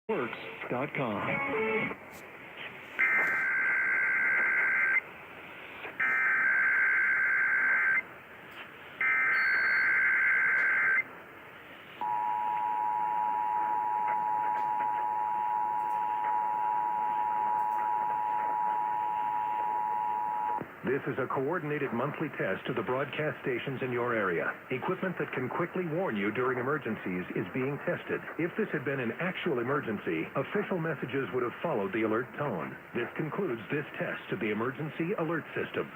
Works.com. This is a coordinated monthly test to the broadcast stations in your area. Equipment that can quickly warn you during emergencies is being tested. If this had been an actual emergency, official messages would have followed the alert tone. This concludes this test of the emergency alert system.